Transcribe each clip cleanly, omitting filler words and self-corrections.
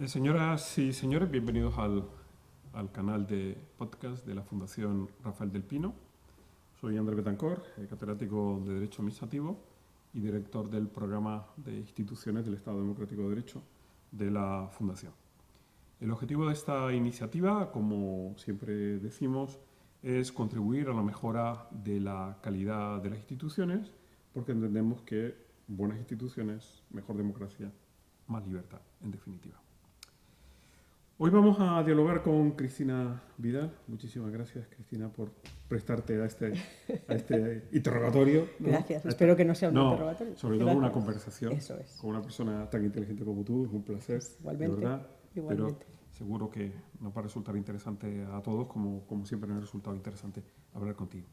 Señoras y señores, bienvenidos al canal de podcast de la Fundación Rafael del Pino. Soy Andrés Betancor, catedrático de Derecho Administrativo y director del programa de instituciones del Estado Democrático de Derecho de la Fundación. El objetivo de esta iniciativa, como siempre decimos, es contribuir a la mejora de la calidad de las instituciones, porque entendemos que buenas instituciones, mejor democracia, más libertad, en definitiva. Hoy vamos a dialogar con Cristina Vidal. Muchísimas gracias, Cristina, por prestarte a este interrogatorio, ¿no? Gracias, espero que no sea un interrogatorio. Sobre todo una conversación. Eso es. Con una persona tan inteligente como tú, es un placer, Igualmente, de verdad. igualmente. Pero seguro que nos va a resultar interesante a todos, como siempre me ha resultado interesante hablar contigo.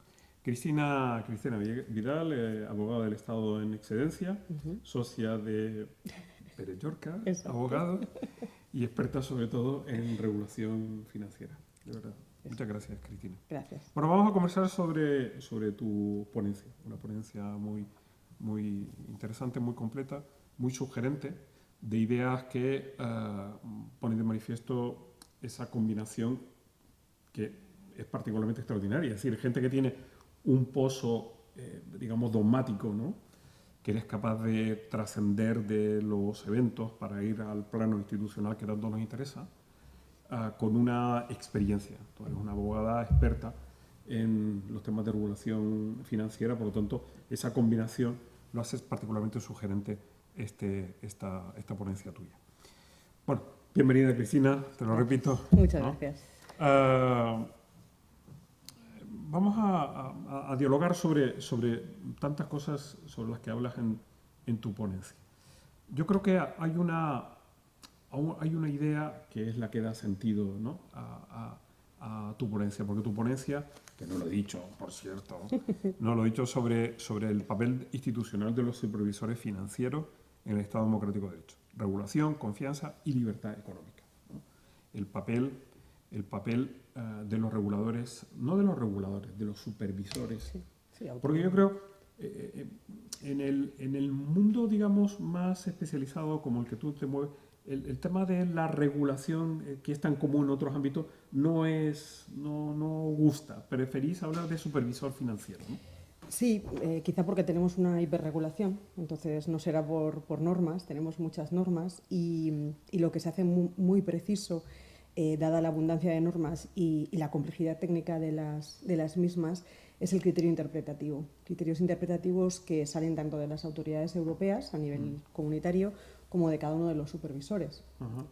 Cristina Vidal, abogada del Estado en excedencia, socia de Pérez Llorca, abogado, y experta sobre todo en regulación financiera. De verdad. Muchas gracias, Cristina. Gracias. Bueno, vamos a conversar sobre tu ponencia. Una ponencia muy interesante, muy completa, muy sugerente, de ideas que ponen de manifiesto esa combinación que es particularmente extraordinaria. Es decir, gente que tiene un pozo, digamos, dogmático, ¿no?, que eres capaz de trascender de los eventos para ir al plano institucional que tanto nos interesa, con una experiencia. Tú eres una abogada experta en los temas de regulación financiera, por lo tanto, esa combinación lo hace particularmente sugerente esta ponencia tuya. Bueno, bienvenida, Cristina, te lo repito. Muchas ¿no? gracias. Vamos a dialogar sobre tantas cosas sobre las que hablas en tu ponencia. Yo creo que hay una idea que es la que da sentido, ¿no?, a tu ponencia, porque tu ponencia, que no lo he dicho, por cierto, no lo he dicho sobre el papel institucional de los supervisores financieros en el Estado Democrático de Derecho. Regulación, confianza y libertad económica, ¿no? El papel de los reguladores, no de los reguladores, de los supervisores. Sí, porque yo creo, en el mundo, digamos, más especializado como el que tú te mueves, el tema de la regulación, que es tan común en otros ámbitos, no gusta. Preferís hablar de supervisor financiero, ¿no? Sí, quizá porque tenemos una hiperregulación, entonces no será por normas, tenemos muchas normas y lo que se hace muy preciso, dada la abundancia de normas y la complejidad técnica de las mismas, es el criterio interpretativo. Criterios interpretativos que salen tanto de las autoridades europeas a nivel comunitario como de cada uno de los supervisores.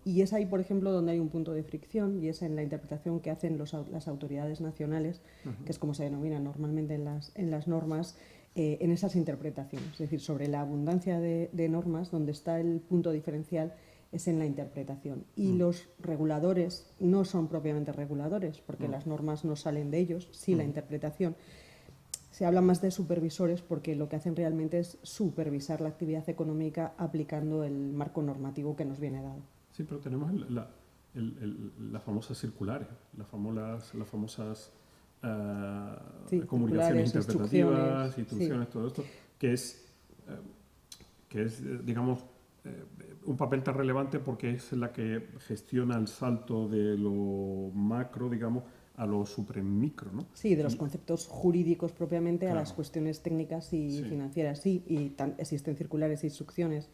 Y es ahí, por ejemplo, donde hay un punto de fricción, y es en la interpretación que hacen las autoridades nacionales, que es como se denomina normalmente en las normas, en esas interpretaciones. Es decir, sobre la abundancia de normas, donde está el punto diferencial es en la interpretación. Y los reguladores no son propiamente reguladores, porque las normas no salen de ellos, sí la interpretación. Se habla más de supervisores porque lo que hacen realmente es supervisar la actividad económica aplicando el marco normativo que nos viene dado. Sí, pero tenemos las famosas circulares, las famosas comunicaciones interpretativas, instrucciones, todo esto, que es digamos, un papel tan relevante porque es la que gestiona el salto de lo macro, digamos, a lo supremicro, ¿no? Sí, de los conceptos jurídicos propiamente, claro, a las cuestiones técnicas y financieras, sí, y existen circulares e instrucciones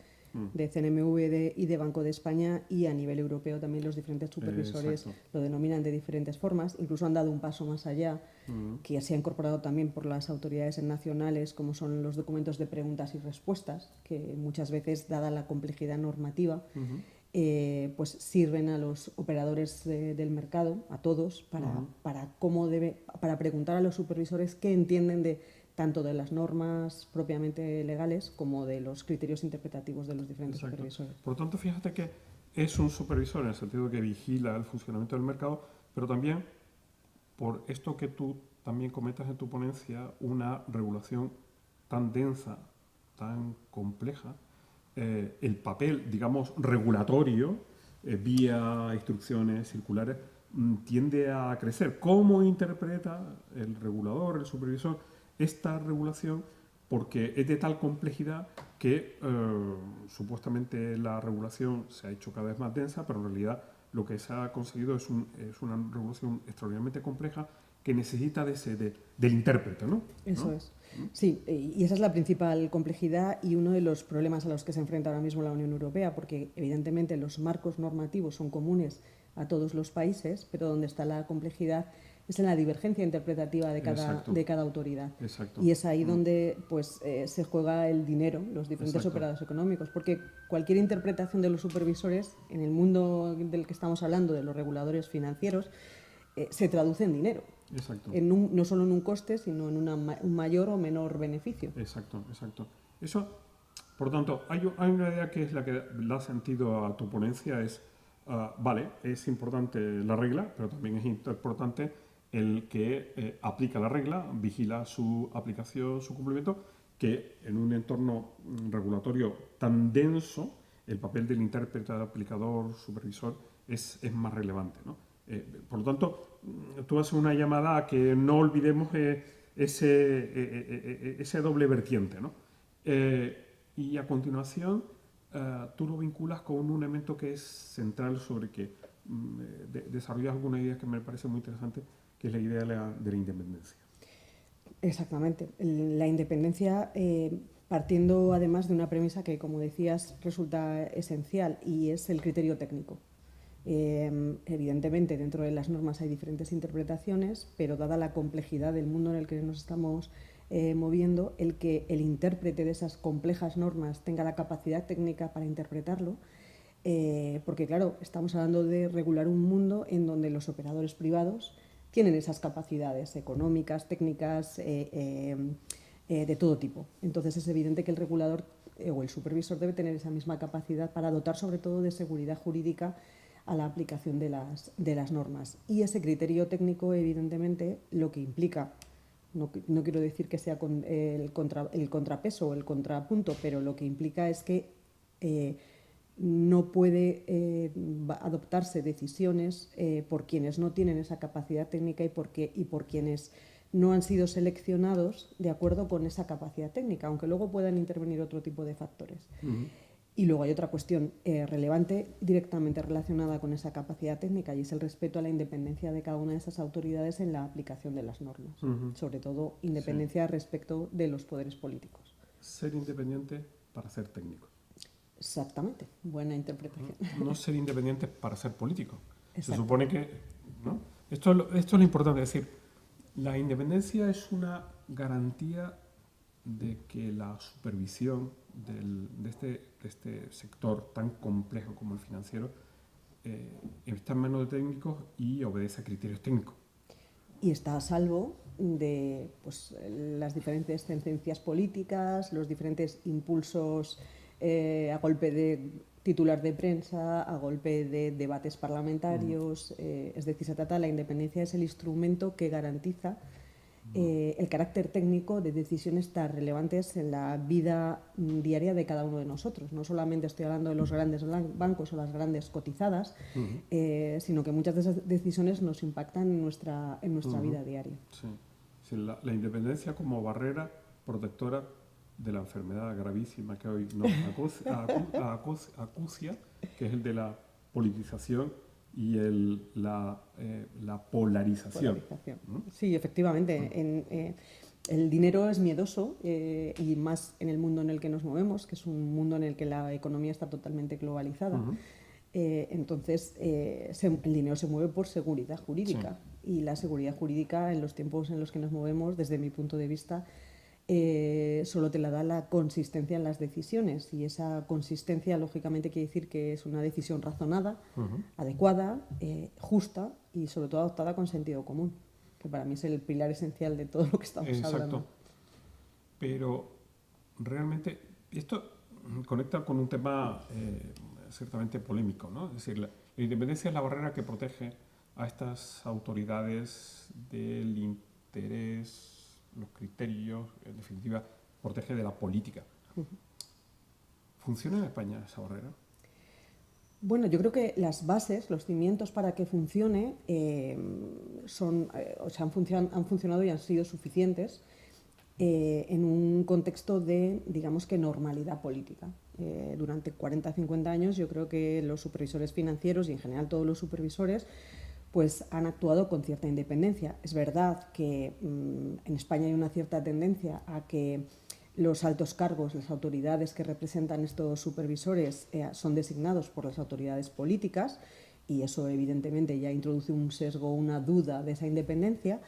de CNMV y de Banco de España, y a nivel europeo también los diferentes supervisores lo denominan de diferentes formas. Incluso han dado un paso más allá, que se ha incorporado también por las autoridades nacionales, como son los documentos de preguntas y respuestas, que muchas veces, dada la complejidad normativa, pues sirven a los operadores del mercado, a todos, para preguntar a los supervisores qué entienden tanto de las normas propiamente legales como de los criterios interpretativos de los diferentes supervisores. Por lo tanto, fíjate que es un supervisor en el sentido que vigila el funcionamiento del mercado, pero también, por esto que tú también comentas en tu ponencia, una regulación tan densa, tan compleja, el papel, digamos, regulatorio, vía instrucciones circulares, tiende a crecer. ¿Cómo interpreta el regulador, el supervisor, esta regulación? Porque es de tal complejidad que supuestamente la regulación se ha hecho cada vez más densa, pero en realidad lo que se ha conseguido es una regulación extraordinariamente compleja que necesita del intérprete, ¿no? Eso ¿no? es. Sí, y esa es la principal complejidad y uno de los problemas a los que se enfrenta ahora mismo la Unión Europea, porque evidentemente los marcos normativos son comunes a todos los países, pero donde está la complejidad es en la divergencia interpretativa de cada autoridad. Exacto. Y es ahí donde pues, se juega el dinero, los diferentes operadores económicos, porque cualquier interpretación de los supervisores en el mundo del que estamos hablando, de los reguladores financieros, se traduce en dinero. Exacto. No solo en un coste, sino en un mayor o menor beneficio. Exacto. Eso, por lo tanto, hay una idea que es la que da sentido a tu ponencia, es, vale, es importante la regla, pero también es importante el que aplica la regla, vigila su aplicación, su cumplimiento, que en un entorno regulatorio tan denso, el papel del intérprete, aplicador, supervisor es más relevante, ¿no? Por lo tanto, tú haces una llamada a que no olvidemos ese doble vertiente, ¿no? Y a continuación, tú lo vinculas con un elemento que es central sobre que desarrollas alguna idea que me parece muy interesante, que es la idea de la independencia. Exactamente. La independencia, partiendo además de una premisa que, como decías, resulta esencial y es el criterio técnico. Evidentemente, dentro de las normas hay diferentes interpretaciones, pero dada la complejidad del mundo en el que nos estamos moviendo, el que el intérprete de esas complejas normas tenga la capacidad técnica para interpretarlo, porque claro, estamos hablando de regular un mundo en donde los operadores privados tienen esas capacidades económicas, técnicas, de todo tipo. Entonces es evidente que el regulador o el supervisor debe tener esa misma capacidad para dotar sobre todo de seguridad jurídica a la aplicación de las normas. Y ese criterio técnico, evidentemente, lo que implica, no quiero decir que sea el contrapeso o el contrapunto, pero lo que implica es que no puede adoptarse decisiones por quienes no tienen esa capacidad técnica y por quienes no han sido seleccionados de acuerdo con esa capacidad técnica, aunque luego puedan intervenir otro tipo de factores. Y luego hay otra cuestión relevante directamente relacionada con esa capacidad técnica y es el respeto a la independencia de cada una de esas autoridades en la aplicación de las normas, sobre todo independencia respecto de los poderes políticos. Ser independiente para ser técnico. Exactamente, buena interpretación. No ser independiente para ser político. Se supone que, ¿no? Esto es lo importante, es decir, la independencia es una garantía de que la supervisión de este sector tan complejo como el financiero está en manos de técnicos y obedece a criterios técnicos. Y está a salvo de pues, las diferentes tendencias políticas, los diferentes impulsos a golpe de titular de prensa, a golpe de debates parlamentarios. Es decir, se trata de la independencia, es el instrumento que garantiza el carácter técnico de decisiones tan relevantes en la vida diaria de cada uno de nosotros. No solamente estoy hablando de los grandes bancos o las grandes cotizadas, sino que muchas de esas decisiones nos impactan en nuestra vida diaria. Sí. Sí, la independencia como barrera protectora de la enfermedad gravísima que hoy nos acucia, que es el de la politización y la polarización. Sí, efectivamente. El dinero es miedoso y más en el mundo en el que nos movemos, que es un mundo en el que la economía está totalmente globalizada. Entonces, el dinero se mueve por seguridad jurídica y la seguridad jurídica en los tiempos en los que nos movemos, desde mi punto de vista, solo te la da la consistencia en las decisiones y esa consistencia lógicamente quiere decir que es una decisión razonada, adecuada, justa y sobre todo adoptada con sentido común, que para mí es el pilar esencial de todo lo que estamos hablando. Pero realmente esto conecta con un tema ciertamente polémico, ¿no? Es decir, la independencia es la barrera que protege a estas autoridades del interés, los criterios, en definitiva, protege de la política. ¿Funciona en España esa barrera? Bueno, yo creo que las bases, los cimientos para que funcione han funcionado y han sido suficientes. en un contexto de, digamos que, normalidad política. Durante 40-50 años yo creo que los supervisores financieros y en general todos los supervisores pues han actuado con cierta independencia. Es verdad que en España hay una cierta tendencia a que los altos cargos, las autoridades que representan estos supervisores son designados por las autoridades políticas y eso evidentemente ya introduce un sesgo, una duda de esa independencia.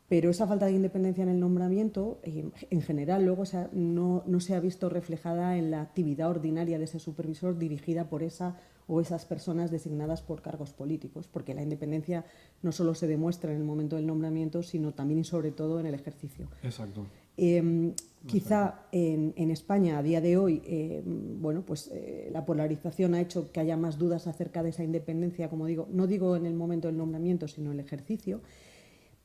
Pero esa falta de independencia en el nombramiento, en general, luego no se ha visto reflejada en la actividad ordinaria de ese supervisor dirigida por esa o esas personas designadas por cargos políticos, porque la independencia no solo se demuestra en el momento del nombramiento, sino también y sobre todo en el ejercicio. Exacto. Quizá en España a día de hoy, la polarización ha hecho que haya más dudas acerca de esa independencia, como digo, no digo en el momento del nombramiento, sino en el ejercicio.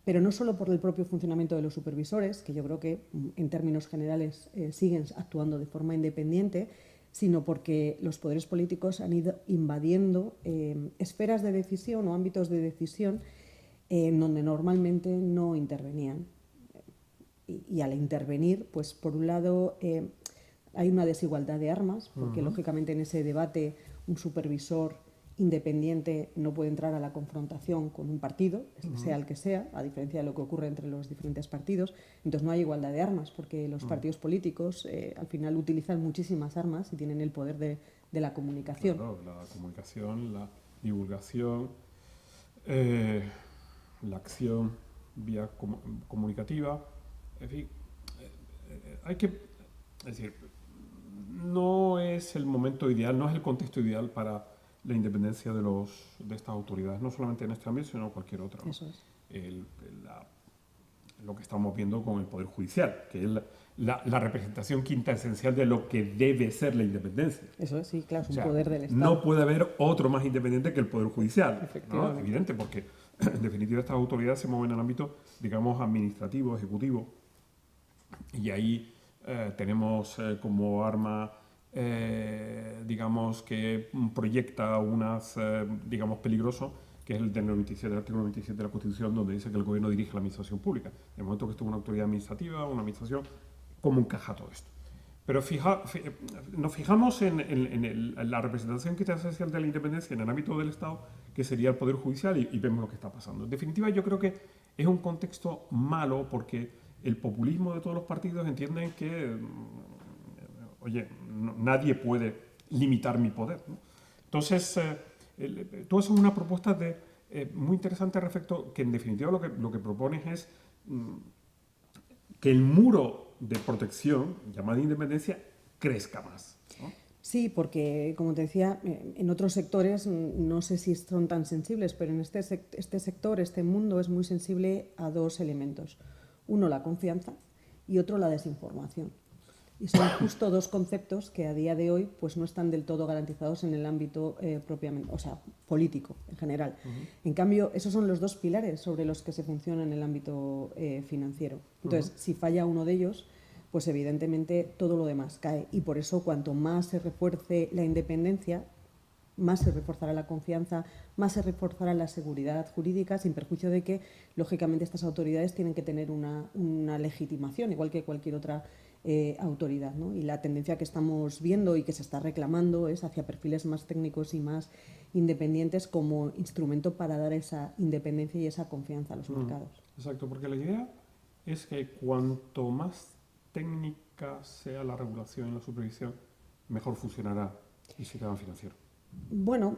Pero no solo por el propio funcionamiento de los supervisores, que yo creo que en términos generales siguen actuando de forma independiente, sino porque los poderes políticos han ido invadiendo esferas de decisión o ámbitos de decisión en donde normalmente no intervenían. Y al intervenir, pues por un lado hay una desigualdad de armas, porque lógicamente en ese debate un supervisor independiente no puede entrar a la confrontación con un partido, sea el que sea, a diferencia de lo que ocurre entre los diferentes partidos. Entonces no hay igualdad de armas, porque los partidos políticos al final utilizan muchísimas armas y tienen el poder de la comunicación. Claro, la comunicación, la divulgación, la acción vía comunicativa, en fin, es decir, no es el momento ideal, no es el contexto ideal para la independencia de estas autoridades, no solamente en este ámbito, sino en cualquier otro, ¿no? Eso es. Lo que estamos viendo con el Poder Judicial, que es la representación quinta esencial de lo que debe ser la independencia. Eso es, sí, claro, es un poder del Estado. No puede haber otro más independiente que el Poder Judicial, Efectivamente. ¿no? Evidente, porque en definitiva estas autoridades se mueven en el ámbito, digamos, administrativo, ejecutivo, y ahí tenemos como arma digamos, que proyecta unas, digamos, peligroso, que es el del artículo 97 de la Constitución, donde dice que el gobierno dirige la administración pública. En el momento que esto es una autoridad administrativa, una administración, ¿cómo encaja todo esto? Pero nos fijamos en la representación que está esencial de la independencia en el ámbito del Estado, que sería el Poder Judicial, y vemos lo que está pasando. En definitiva, yo creo que es un contexto malo porque el populismo de todos los partidos entienden que oye, nadie puede limitar mi poder, ¿no? Entonces, todo eso es una propuesta muy interesante respecto, que en definitiva lo que propones es que el muro de protección, llamada independencia, crezca más, ¿no? Sí, porque, como te decía, en otros sectores no sé si son tan sensibles, pero en este sector, este mundo es muy sensible a dos elementos. Uno, la confianza, y otro, la desinformación. Y son justo dos conceptos que a día de hoy pues no están del todo garantizados en el ámbito propiamente, o sea, político en general. En cambio, esos son los dos pilares sobre los que se funciona en el ámbito financiero. Entonces, si falla uno de ellos, pues evidentemente todo lo demás cae. Y por eso, cuanto más se refuerce la independencia, más se reforzará la confianza, más se reforzará la seguridad jurídica, sin perjuicio de que, lógicamente, estas autoridades tienen que tener una legitimación, igual que cualquier otra autoridad, ¿no? Y la tendencia que estamos viendo y que se está reclamando es hacia perfiles más técnicos y más independientes como instrumento para dar esa independencia y esa confianza a los mercados. Exacto, porque la idea es que cuanto más técnica sea la regulación y la supervisión, mejor funcionará el sistema financiero. Bueno,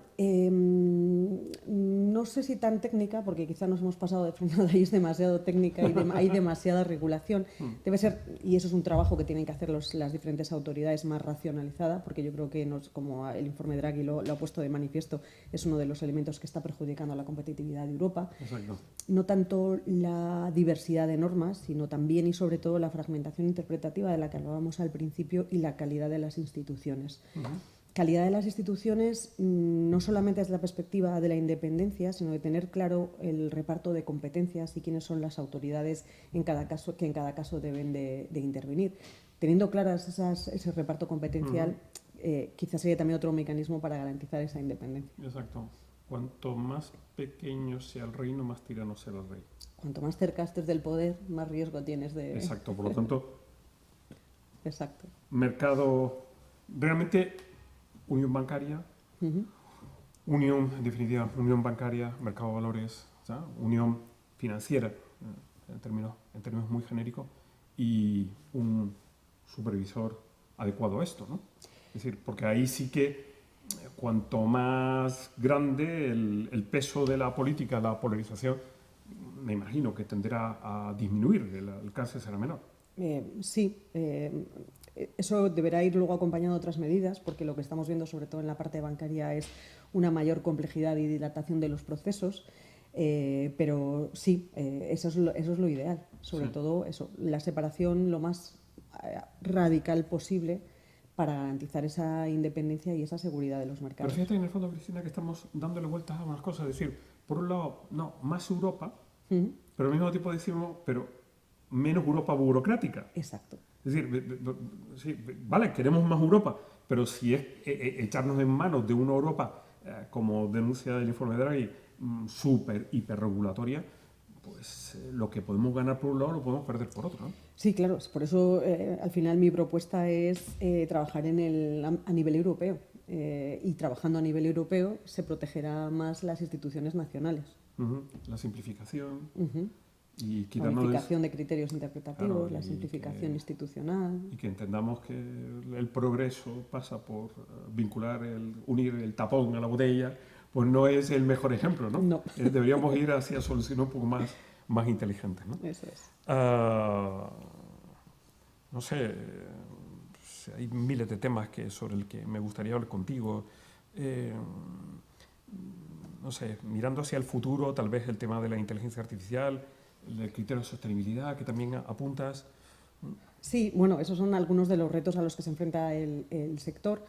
no sé si tan técnica, porque quizá nos hemos pasado de frenada y es demasiado técnica y hay demasiada regulación. Debe ser, y eso es un trabajo que tienen que hacer las diferentes autoridades, más racionalizada, porque yo creo que, como el informe Draghi lo ha puesto de manifiesto, es uno de los elementos que está perjudicando a la competitividad de Europa. Exacto. No tanto la diversidad de normas, sino también y sobre todo la fragmentación interpretativa de la que hablábamos al principio y la calidad de las instituciones. Calidad de las instituciones no solamente desde la perspectiva de la independencia, sino de tener claro el reparto de competencias y quiénes son las autoridades que en cada caso deben de intervenir. Teniendo claras ese reparto competencial, quizás sería también otro mecanismo para garantizar esa independencia. Exacto. Cuanto más pequeño sea el reino, más tirano será el rey. Cuanto más cerca estés del poder, más riesgo tienes de... Exacto, por lo tanto, Exacto. mercado, realmente unión bancaria, Ujú. unión, en definitiva, unión bancaria, mercado de valores, ¿sabes? Unión financiera, en términos muy genéricos, y un supervisor adecuado a esto, ¿no? Es decir, porque ahí sí que cuanto más grande el peso de la política, la polarización, me imagino que tenderá a disminuir, el alcance será menor. Sí, eso deberá ir luego acompañado de otras medidas, porque lo que estamos viendo, sobre todo en la parte bancaria, es una mayor complejidad y dilatación de los procesos. Pero sí, eso es lo ideal. Sobre Sí. todo eso, la separación lo más radical posible para garantizar esa independencia y esa seguridad de los Pero mercados. fíjate en el fondo, Cristina, que estamos dándole vueltas a unas cosas. Es decir, por un lado, no, más Europa, Ujú. pero al mismo tiempo decimos, pero menos Europa burocrática. Exacto. Es decir, sí, vale, queremos más Europa, pero si es echarnos en manos de una Europa, como denuncia el informe de Draghi, súper hiperregulatoria, pues lo que podemos ganar por un lado lo podemos perder por otro, ¿no? Sí, claro. Por eso al final mi propuesta es trabajar a nivel europeo. Y trabajando a nivel europeo se protegerá más las instituciones nacionales. La simplificación Ujú. y La quitarnos unificación de criterios interpretativos, claro, la simplificación institucional. y que entendamos que el progreso pasa por vincular, unir el tapón a la botella, pues no es el mejor ejemplo, ¿no? No. Deberíamos ir hacia soluciones un poco más inteligentes, ¿no? Eso es. No sé, hay miles de temas sobre el que me gustaría hablar contigo. No sé, mirando hacia el futuro, tal vez el tema de la inteligencia artificial, el criterio de sostenibilidad que también apuntas. Sí, bueno, esos son algunos de los retos a los que se enfrenta el sector.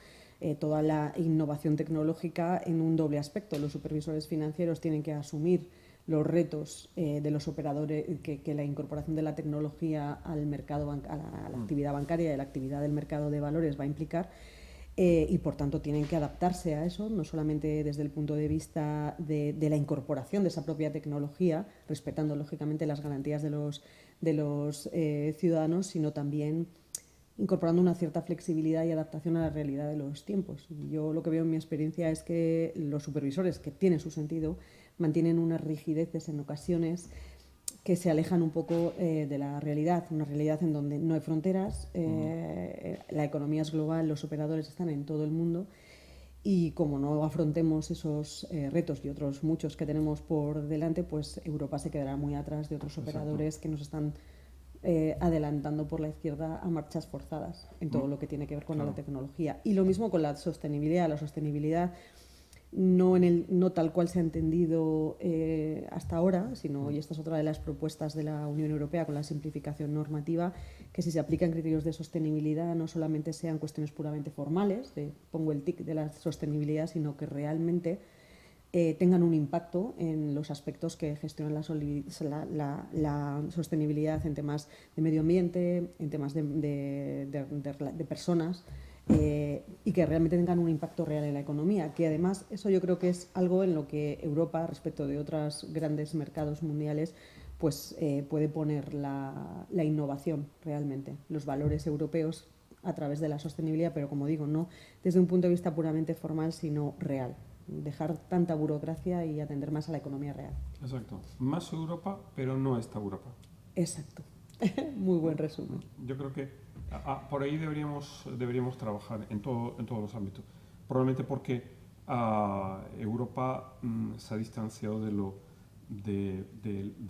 Toda la innovación tecnológica en un doble aspecto. Los supervisores financieros tienen que asumir los retos de los operadores, que la incorporación de la tecnología al mercado, a la actividad bancaria y a la actividad del mercado de valores va a implicar. Y por tanto tienen que adaptarse a eso, no solamente desde el punto de vista de la incorporación de esa propia tecnología, respetando lógicamente las garantías de los ciudadanos, sino también incorporando una cierta flexibilidad y adaptación a la realidad de los tiempos. Yo lo que veo en mi experiencia es que los supervisores, que tienen su sentido, mantienen unas rigideces en ocasiones que se alejan un poco de la realidad, una realidad en donde no hay fronteras, la economía es global, los operadores están en todo el mundo y como no afrontemos esos retos y otros muchos que tenemos por delante, pues Europa se quedará muy atrás de otros operadores que nos están adelantando por la izquierda a marchas forzadas en todo lo que tiene que ver con la tecnología. Y lo mismo con la sostenibilidad. La sostenibilidad no tal cual se ha entendido hasta ahora, sino, y esta es otra de las propuestas de la Unión Europea con la simplificación normativa, que si se aplican criterios de sostenibilidad no solamente sean cuestiones puramente formales, de pongo el tic de la sostenibilidad, sino que realmente tengan un impacto en los aspectos que gestionan la sostenibilidad en temas de medio ambiente, en temas de personas, y que realmente tengan un impacto real en la economía, que además eso yo creo que es algo en lo que Europa, respecto de otros grandes mercados mundiales, pues puede poner la innovación realmente, los valores europeos a través de la sostenibilidad, pero como digo, no desde un punto de vista puramente formal, sino real. Dejar tanta burocracia y atender más a la economía real. Exacto. Más Europa, pero no esta Europa. Exacto. Muy buen resumen. Yo creo que por ahí deberíamos trabajar en todos los ámbitos. Probablemente porque Europa se ha distanciado de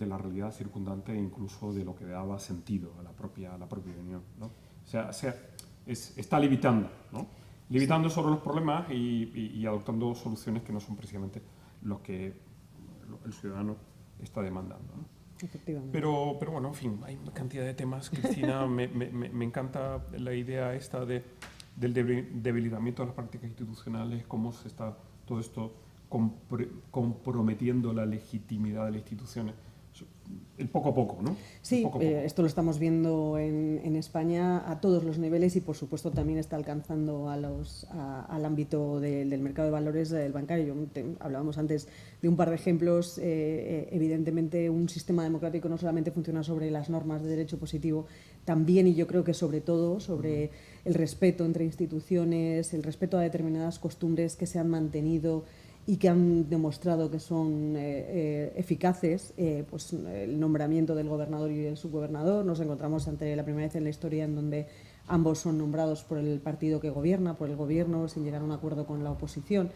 la realidad circundante e incluso de lo que daba sentido a la propia Unión, ¿no? O sea, está limitando, ¿no? Limitando sobre los problemas y adoptando soluciones que no son precisamente lo que el ciudadano está demandando, ¿no? Efectivamente. Pero bueno, en fin, hay una cantidad de temas. Cristina, me encanta la idea esta del debilitamiento de las prácticas institucionales, cómo se está todo esto comprometiendo la legitimidad de las instituciones. el poco a poco, ¿no? Sí, Poco a poco. esto lo estamos viendo en España a todos los niveles y por supuesto también está alcanzando al ámbito del mercado de valores del bancario. Hablábamos antes de un par de ejemplos. Evidentemente un sistema democrático no solamente funciona sobre las normas de derecho positivo, también y yo creo que sobre todo sobre el respeto entre instituciones, el respeto a determinadas costumbres que se han mantenido y que han demostrado que son eficaces, pues el nombramiento del gobernador y del subgobernador. Nos encontramos ante la primera vez en la historia en donde ambos son nombrados por el partido que gobierna, por el gobierno, sin llegar a un acuerdo con la oposición.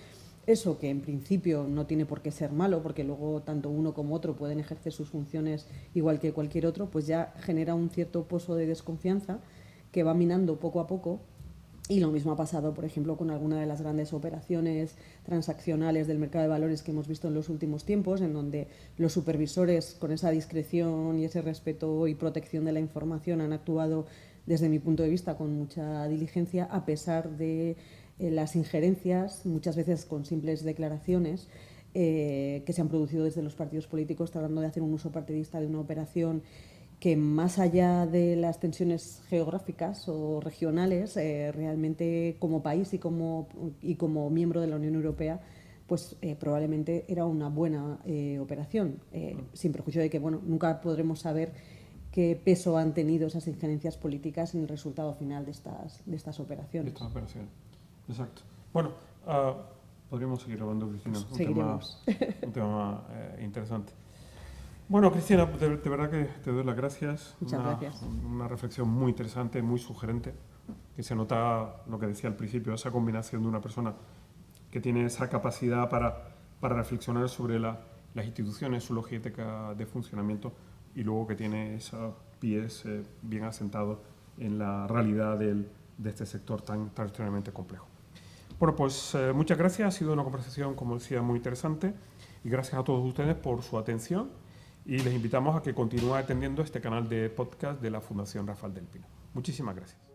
Eso que en principio no tiene por qué ser malo, porque luego tanto uno como otro pueden ejercer sus funciones igual que cualquier otro, pues ya genera un cierto pozo de desconfianza que va minando poco a poco. Y lo mismo ha pasado, por ejemplo, con alguna de las grandes operaciones transaccionales del mercado de valores que hemos visto en los últimos tiempos, en donde los supervisores, con esa discreción y ese respeto y protección de la información, han actuado, desde mi punto de vista, con mucha diligencia, a pesar de las injerencias, muchas veces con simples declaraciones, que se han producido desde los partidos políticos, tratando de hacer un uso partidista de una operación que, más allá de las tensiones geográficas o regionales, realmente como país y como miembro de la Unión Europea, pues probablemente era una buena operación, sin perjuicio de que, bueno, nunca podremos saber qué peso han tenido esas injerencias políticas en el resultado final de estas operaciones. Exacto. Bueno, podríamos seguir hablando, Cristina. Seguiremos. Un tema interesante. Bueno, Cristina, de verdad que te doy las gracias. Muchas gracias. Una reflexión muy interesante, muy sugerente, que se nota lo que decía al principio, esa combinación de una persona que tiene esa capacidad para reflexionar sobre las instituciones, su lógica de funcionamiento, y luego que tiene esos pies bien asentados en la realidad de este sector tan extremadamente complejo. Bueno, pues muchas gracias. Ha sido una conversación, como decía, muy interesante, y gracias a todos ustedes por su atención. Y les invitamos a que continúen atendiendo este canal de podcast de la Fundación Rafael del Pino. Muchísimas gracias.